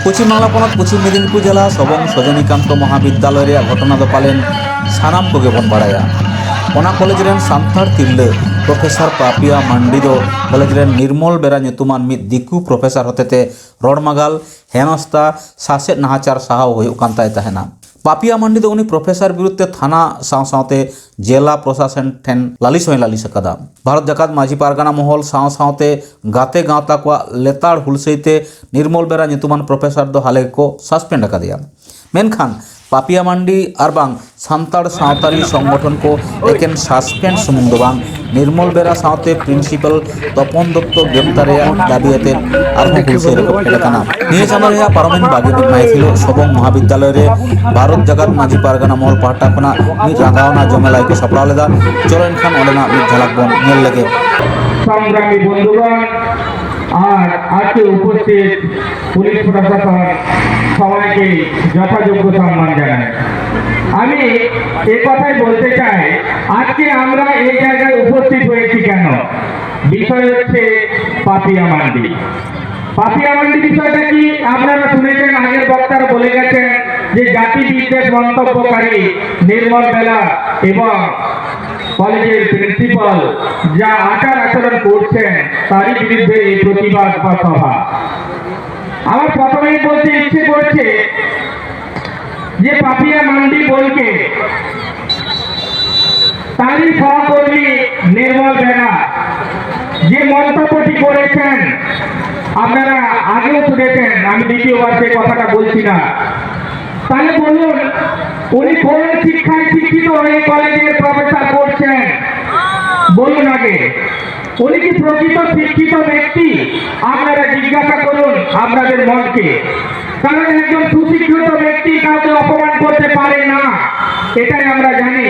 पश्चिम बांगला पनत पश्चिम मेदिनीपुर जिला सबंग सजनीकांत महाविद्यालय घटना दो पालेन सानाम कोगे बन बाड़ाया। ओना कॉलेज रेन सान्ताड़ तिरले प्रोफेसर पापिया मांडी दो कॉलेज रेन निर्मल बेरा ᱧᱩᱛᱩᱢᱟᱱ मिद दिकू प्रोफेसर होतेते रड़मागाल हेनस्ता सासेद नाहाचार साहाव हुयुग कान ताय ताहेना। पापिया मांडी दो उनी प्रोफेसर विरुद्धे थाना सावसावते जिला प्रशासन ठेन लालिश होय लालिश अकादा। भारत जाकात माझी पारगाना महल सावसावते गाते गावता को लेताड़ हुलसईते निर्मल बेरा ᱧᱩᱛᱩᱢᱟᱱ प्रोफेसर दो हाले को सस्पेंड अकादिया। मेनखान पापिया मांडी और बांग सान्ताड़ सावतारी संगठन को एकेन सस्पेंड सुमुंग दो बांग निर्मल बेरा सावते प्रिंसिपल तपन दत्त ग्रेप्तारे दाबियाते आरहों हुलसे रखो फेडकाना। निये चांदो रेया पारमेन बागे माइथिलो सबंग महाविद्यालय रे भारत जगत माझी पारगाना महल पाहटा खना मिद रांगावना जमेलाई को सपड़ा लेदा। चलो एनखान ओंडेना मिद झलक बन नेल लगे। संग्रामी बंधुगण আর আজকে উপস্থিত পুলিশ প্রশাসন সবাইকে যথাযোগ্য সম্মান জানাই। আমি এই কথাই বলতে চাই, আজকে আমরা এই জায়গায় উপস্থিত হয়েছি কেন? বিষয় হচ্ছে পাপিয়া মান্ডি। পাপিয়া মান্ডি বিষয়টা কি আপনারা শুনেছেন, আগের বক্তারা বলে গেছেন যে জাতি বিদ্বেষ মন্তব্যকারী নির্মল বেলা এবং কলেজের প্রিন্সিপাল যা আচার আচরণ করছেন তারই বিরুদ্ধে এই প্রতিবাদ বা সভা। আমার প্রথমেই বলতে ইচ্ছে করছে যে পাপিয়া মান্ডি বলকে তারই সহকর্মী নির্মল বেলা যে মন্তব্যটি করেছেন আপনারা আগেও শুনেছেন, আমি দ্বিতীয়বার সেই কথাটা বলছি না। তাহলে বলুন, উনি কোন শিক্ষায় শিক্ষিত হয়ে কলেজের প্রফেসর করছেন? বলুন আগে, উনি কি প্রকৃত শিক্ষিত ব্যক্তি? আপনারা জিজ্ঞাসা করুন আপনাদের মনকে। কারণ একজন সুশিক্ষিত ব্যক্তি কাউকে অপমান করতে পারে না, এটাই আমরা জানি।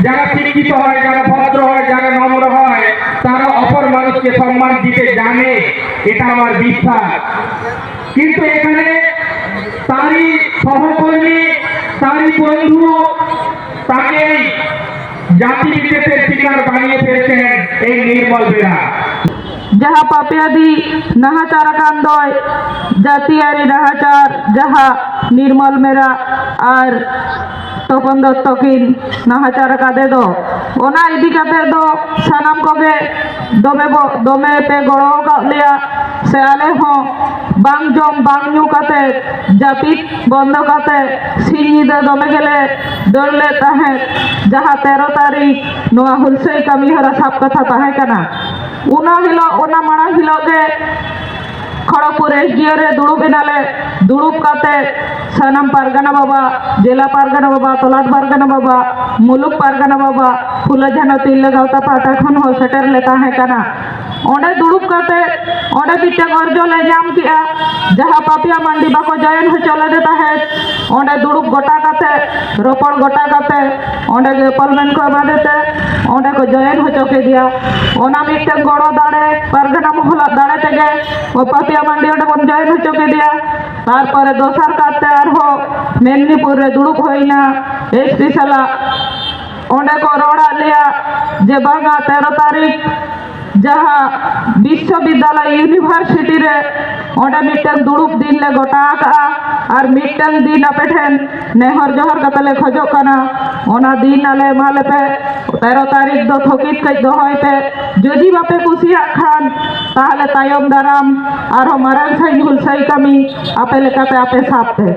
যারা শিক্ষিত হয়, যারা ভদ্র হয়, যারা নম্র হয়, তারা অপর মানুষকে সম্মান দিতে জানে, এটা আমার বিশ্বাস। কিন্তু এখানে তারই সহকর্মী, তারই বন্ধু তাকে জাতি বিদ্বেষের শিকার বানিয়ে ফেলেছেন এই নির্মল বেরা। जहाँ पापियादी नाहाचार कांदय जातियारी नाहाचार जहाँ निर्मल मेरा और तपन दत्त किन नाहाचार कादे दो ओना इदी काते दो सानाम कोगे दमे पे गड़ो लिया से आले हो बांग जम बांग न्यू काते जापित बंद काते सिंह दमे गेले दौड़ले ताहे जहाँ 13 तारीख नोआ हुलसई कमी हरा साफ कथा ताहे कना। उना हिलो ओना माना हिलो के खड़गपुर एसडीओ रे दुड़ुब इनाले दुड़ुब काते सानाम पारगाना बाबा, जिला पारगाना बाबा, तलाट पारगाना बाबा, मुलुक पारगाना बाबा, फुलझानो तिल्ले गावता पाटा खन हो सेटर लेता है कना। ओंडे दुड़ुब काते ओंडे पिटे गर्जो ले जाम किया जहाँ पापिया मांडी बाको जयन हो चले देता है। ओंडे दुड़ुब गोटा काते रोपड़ गोटा काते ओंडे के पलमेन को एमा देते ओंडे को जयन हो चौके दिया। ओना मिट्टे गड़ो दाड़े पारगाना महल दाड़े तेगे ओ पापिया मांडी ओंडे बन जयन हो चौके दिया। तारपरे दोसर काते आरहो मेदिनीपुर रे दुड़ुब होइना एसपी साला ओंडे को रोड़ा लिया जे बांगा 13 तारीख जहाँ विश्वविद्यालय यूनिवर्सिटी रे ओंडे मिट्टन दुड़ुब दिन ले गोटा का और मिट्टन दिन अपेठेन नेहर जोहर कतले खजो कना ओना दिन आले माले पे 13 तारीख दो थकित कई दो होइते जदि बापे कुसिया खान ताहले तायम दाराम आरो मारान सही हुलसई कमी आपे लेकाते आपे सापते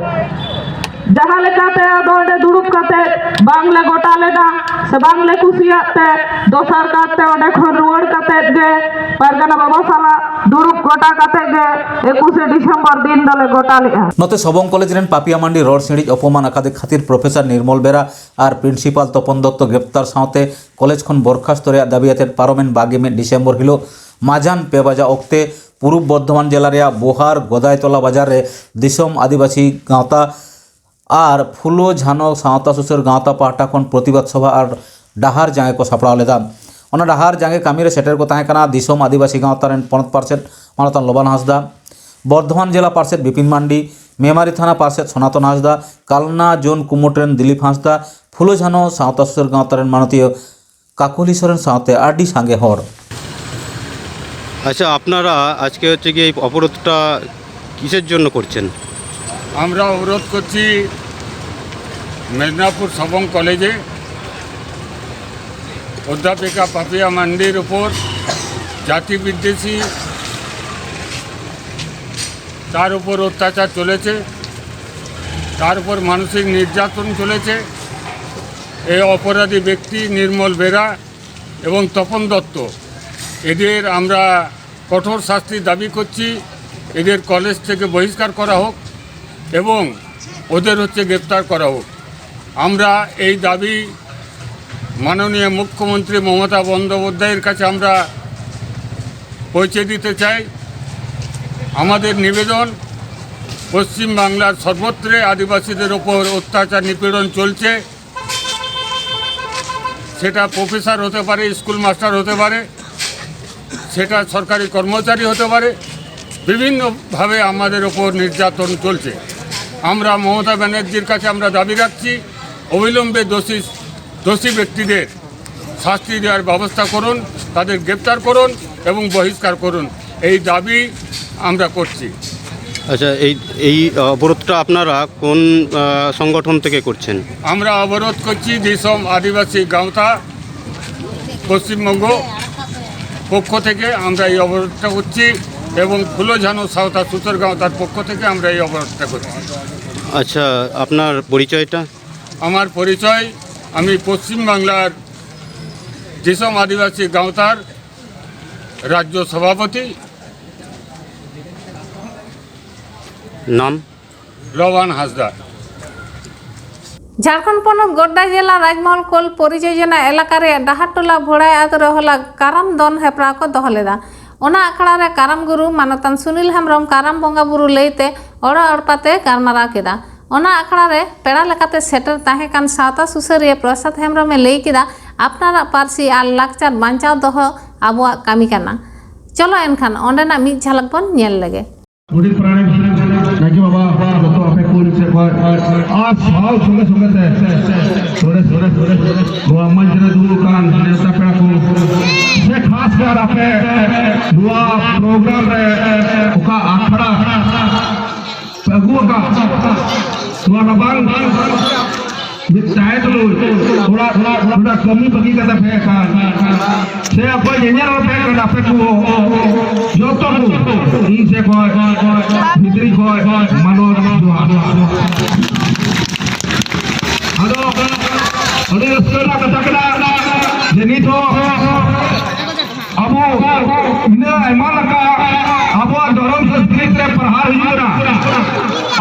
जहाँ लेकाते ओंडे दुड़ुब काते बांगले गोटा लेना से बांगले कुसियाते दोसर काते ओंडे खन रुवाड़ काते गे पारगाना बाबा साला दुड़ुब गोटा काते गे 21 डिसेम्बर दिन दले गोटा लिया। नते सबंग कॉलेज रेन पापिया मांडी रड़ सिंड़ी अपमान आकादे खातिर प्रोफेसर निर्मल बेरा और प्रिंसिपल तपन दत्त ग्रेप्तार सावते कॉलेज खन बरखास्त रेया दाबियाते पारमेन 22 डिसेम्बर हिलो माजान पे बाजा ओक्ते पूर्व बर्धमान जिला रेया बोहार गदायतला बाजार रे दिसम आदिवासी गावता और फुलो झानो सावता सुसर गावता पाहटा खन प्रतिबाद सभा और डाहार जांगे को सपड़ा लेदा। ओना डाहार जांगे कामी रे सेटर को ताहे कना दिसम आदिवासी गावता रेन पनत पार्षद मानतान लोबान हांसदा, बर्धमान जिला पार्षद विपिन मांडी, मेमारी थाना पार्षद सनातन हांसदा, कालना जोन कुमोट रेन दिलीप हांसदा, फुलो झानो सावता सुसर गावता रेन मानतीय काकुली सोरेन सावते आडी सांगे हर। अच्छा, আপনারা আজকে হচ্ছে কি এই অবরোধটা কিসের জন্য করছেন? আমরা অবরোধ করছি মেদিনীপুর সবং কলেজে অধ্যাপিকা পাপিয়া মান্ডির উপর জাতি বিদ্বেষী তার উপর অত্যাচার চলেছে, তার উপর মানসিক নির্যাতন চলেছে। এই অপরাধী ব্যক্তি নির্মল বেরা এবং তপন দত্ত, এদের আমরা কঠোর শাস্তির দাবি করছি। এদের কলেজ থেকে বহিষ্কার করা হোক এবং ওদের গ্রেপ্তার করা হোক। আমরা এই দাবি মাননীয় মুখ্যমন্ত্রী মমতা বন্দ্যোপাধ্যায়ের কাছে আমরা পৌঁছে দিতে চাই। আমাদের নিবেদন, পশ্চিমবাংলার সর্বত্রে আদিবাসীদের ওপর অত্যাচার নিপীড়ন চলছে। সেটা প্রফেসর হতে পারে, স্কুল মাস্টার হতে পারে, সেটা সরকারি কর্মচারী হতে পারে, বিভিন্নভাবে আমাদের ওপর নির্যাতন চলছে। আমরা মমতা ব্যানার্জির কাছে আমরা দাবি রাখছি, অবিলম্বে দোষী ব্যক্তিদের শাস্তি দেওয়ার ব্যবস্থা করুন, তাদের গ্রেপ্তার করুন এবং বহিষ্কার করুন। এই দাবি আমরা করছি। আচ্ছা, এই অবরোধটা আপনারা কোন সংগঠন থেকে করছেন? আমরা অবরোধ করছি দিসম আদিবাসী গাঁওতা পশ্চিমবঙ্গ পক্ষ থেকে আমরা এই অবরোধটা করছি এবং ফুলোঝানো সাঁওতা সুতর গাঁওতার পক্ষ থেকে আমরা এই অবরোধটা করছি। আচ্ছা, আপনার পরিচয়টা? আমার পরিচয়, আমি পশ্চিমবাংলার দিসম আদিবাসী গাঁওতার রাজ্য সভাপতি। নাম? রবান হাসদার। ঝাড়খণ্ড পনত গোড্ডা জেলা রাজমহল কোল পরিযোজনা এলাকার ডাহারটোলা ভোড়াই আতরে হলা কারাম দন হেপরা को दह लेदा। ओना अखड़ा रे काराम गुरु मानतान सुनील हेम्ब्रम काराम बंगा बुरु लैते ओड़ा अड़पाते गारमारा केदा। ओना अखड़ा रे पेड़ा लेकाते सेटर ताहे कान सावता सुसरिया प्रसाद हेम्ब्रमे लई केदा आपनारा पारसी आर लाकचार बांचाव दह आबुआ कामी काना। चलो एनखान ओंडेना मिद झलक बन नेल लेगे। बुढ़ी पुराने नाकी बाबा तो आपे कौन से आज साल सुने सुने थोड़े दुआ मंजरे दूर कान नेता पेड़ा को से खास कर आपे दुआ प्रोग्राम रे उका आखड़ा पगुआ का दुआ नबांग बिचाए तो थोड़ा कमी बगी का पे कान से अपन जेन्या रो पे का आपे को जो तो को इनसे को भीतरी को मानो दुआ हेलो अरे रसला का तकड़ा जेनी तो अबो ने ईमान का अबो धर्म संस्कृति रे प्रहार हुईरा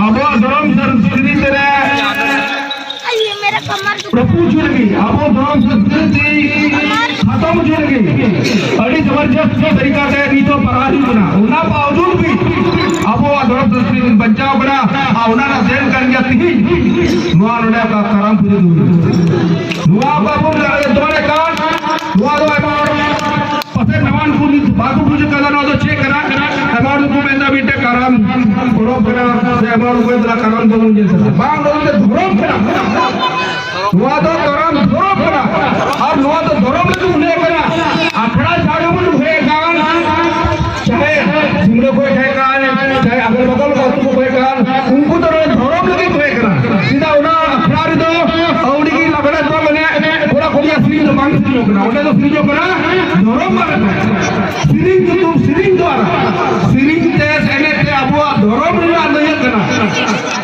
अबो धर्म संस्कृति रे प्रभु जुड़गी अबो धर्म संस्कृति खत्म जुड़गी अड़ी जबरदस्त तरीका से नी तो प्रहार हुईरा उना बावजूद भी अबो धर्म संस्कृति बचाव बड़ा उना ना देन कर गया थी नुआ ने का करम पूजे नुआ बाबू लगे दोने कान नुआ दो पसे नवान पूजी बाबू पूजे का ना तो चेक करा अबाउट को मेंदा बिटे करम करो करा से अबाउट को दला करम दो मुझे बांग दो से धरम करा नुआ तो करम धरम करा अब नुआ तो धरम में उन्हें करा अखड़ा झाड़ू में हुए कान चाहे जिमरे को है कान चाहे अगल बगल को कोई कान उनको तो धरम लगे हुए करा सीधा उना अखड़ा रे दो औड़ी की लगड़ा तो मैंने पूरा कोलिया श्री जो मांग श्री जो करा उन्हें तो श्री जो करा धरम मार सिरिंग तो तुम सिरिंग द्वारा सिरिंग ते सेने ते अबुआ धरम रे नहीं करा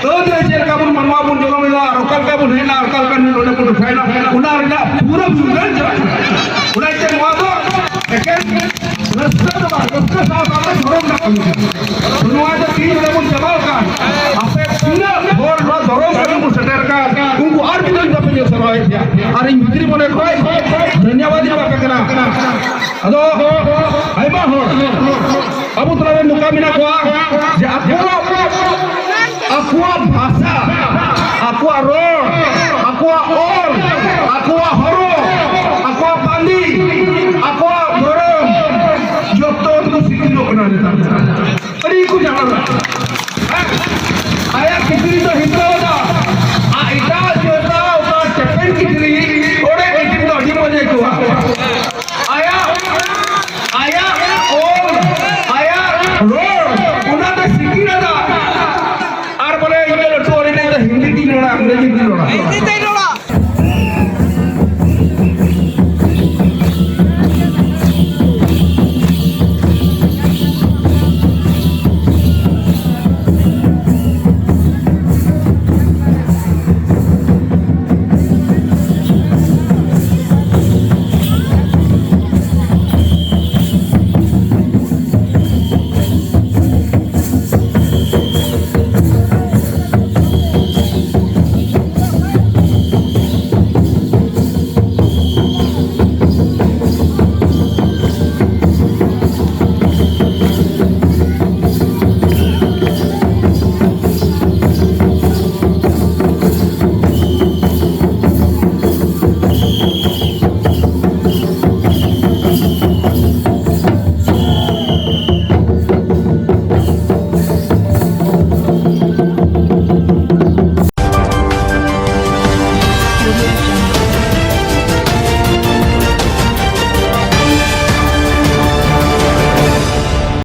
तो देशेर का बुन मनवा बुन जो में अकल का बुन है ना अकल का नहीं लोने को खाना उना रे पूरा बुगल उना ते मादो एकेन रस्ता दबा रस्ता साफ का धरम ना सुनवा तो तीन रे बुन जमाल का आपे पूरा और धरम का बुन सटर का उनको और भी नहीं जपे सरवाए दिया अरे मित्री बोले कोई धन्यवाद बात करा अदो आइबा हो अब तोरे मुकामिना को जे आपको भाषा आपको